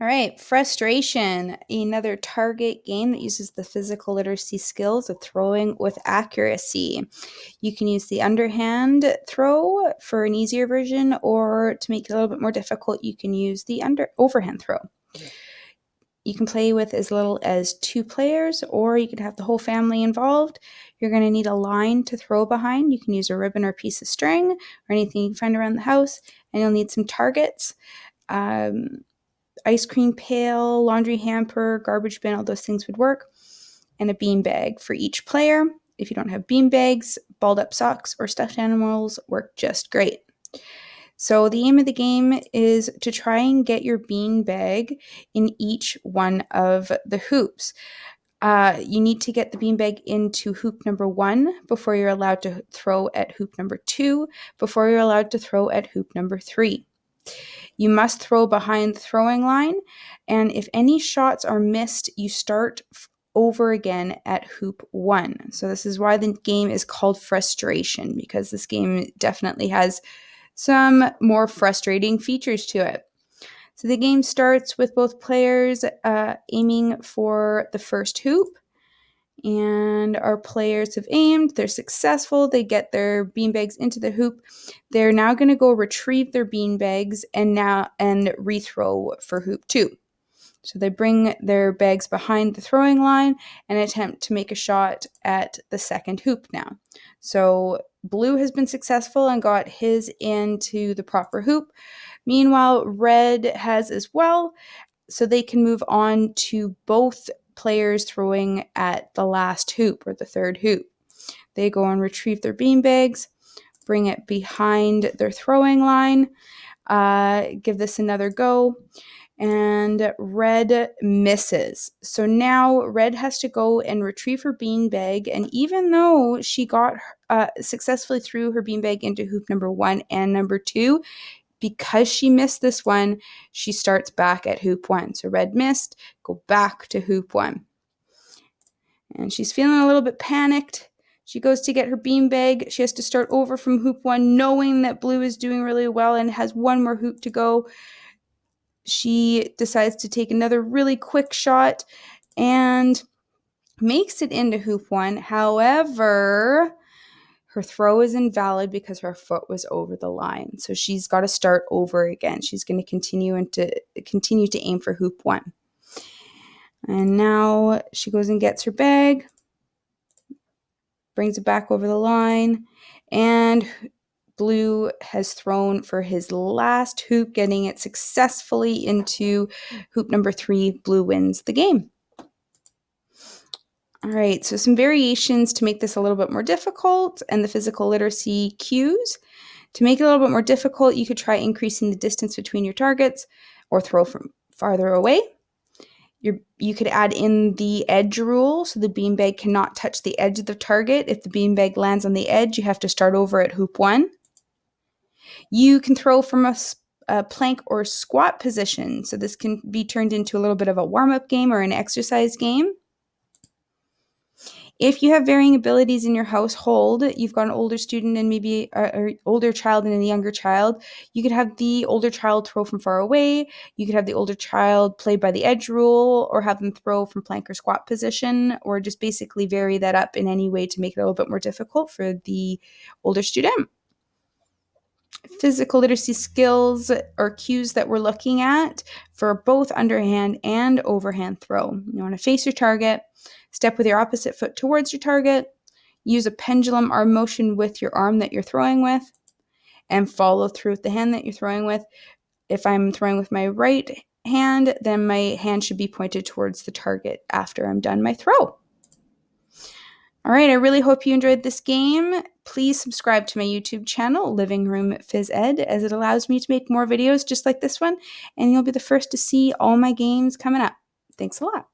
All right, frustration, another target game that uses the physical literacy skills of throwing with accuracy. You can use the underhand throw for an easier version, or to make it a little bit more difficult, you can use the overhand throw. You can play with as little as 2 players, or you could have the whole family involved. You're going to need a line to throw behind. You can use a ribbon or a piece of string or anything you can find around the house, and you'll need some targets. Ice cream pail, laundry hamper, garbage bin, all those things would work, and a bean bag for each player. If you don't have bean bags, balled up socks or stuffed animals work just great. So the aim of the game is to try and get your bean bag in each one of the hoops. You need to get the beanbag into hoop number 1 before you're allowed to throw at hoop number 2, before you're allowed to throw at hoop number 3. You must throw behind the throwing line, and if any shots are missed, you start over again at hoop 1. So this is why the game is called frustration, because this game definitely has some more frustrating features to it. So the game starts with both players aiming for the first hoop, and our players have aimed, they're successful, they get their beanbags into the hoop. They're now going to go retrieve their beanbags and rethrow for hoop 2. So they bring their bags behind the throwing line and attempt to make a shot at the second hoop now. So blue has been successful and got his into the proper hoop. Meanwhile, red has as well, so they can move on to both players throwing at the last hoop or the third hoop. They go and retrieve their beanbags, bring it behind their throwing line, give this another go, and red misses. So now red has to go and retrieve her beanbag, and even though she got successfully threw her beanbag into hoop number 1 and number 2, because she missed this one, she starts back at hoop 1. So red missed, go back to hoop 1. And she's feeling a little bit panicked. She goes to get her beanbag. She has to start over from hoop 1, knowing that blue is doing really well and has one more hoop to go. She decides to take another really quick shot and makes it into hoop 1. However, her throw is invalid because her foot was over the line. So she's got to start over again. She's going to continue to aim for hoop 1. And now she goes and gets her bag, brings it back over the line, and blue has thrown for his last hoop, getting it successfully into hoop number 3. Blue wins the game. All right, so some variations to make this a little bit more difficult, and the physical literacy cues. To make it a little bit more difficult, you could try increasing the distance between your targets or throw from farther away. You could add in the edge rule, so the beanbag cannot touch the edge of the target. If the beanbag lands on the edge, you have to start over at hoop 1. You can throw from a plank or squat position, so this can be turned into a little bit of a warm-up game or an exercise game. If you have varying abilities in your household, you've got an older student and maybe an older child and a younger child, you could have the older child throw from far away. You could have the older child play by the edge rule, or have them throw from plank or squat position, or just basically vary that up in any way to make it a little bit more difficult for the older student. Physical literacy skills or cues that we're looking at for both underhand and overhand throw. You want to face your target, step with your opposite foot towards your target, use a pendulum arm motion with your arm that you're throwing with, and follow through with the hand that you're throwing with. If I'm throwing with my right hand, then my hand should be pointed towards the target after I'm done my throw. All right, I really hope you enjoyed this game. Please subscribe to my YouTube channel, Living Room Phys Ed, as it allows me to make more videos just like this one, and you'll be the first to see all my games coming up. Thanks a lot.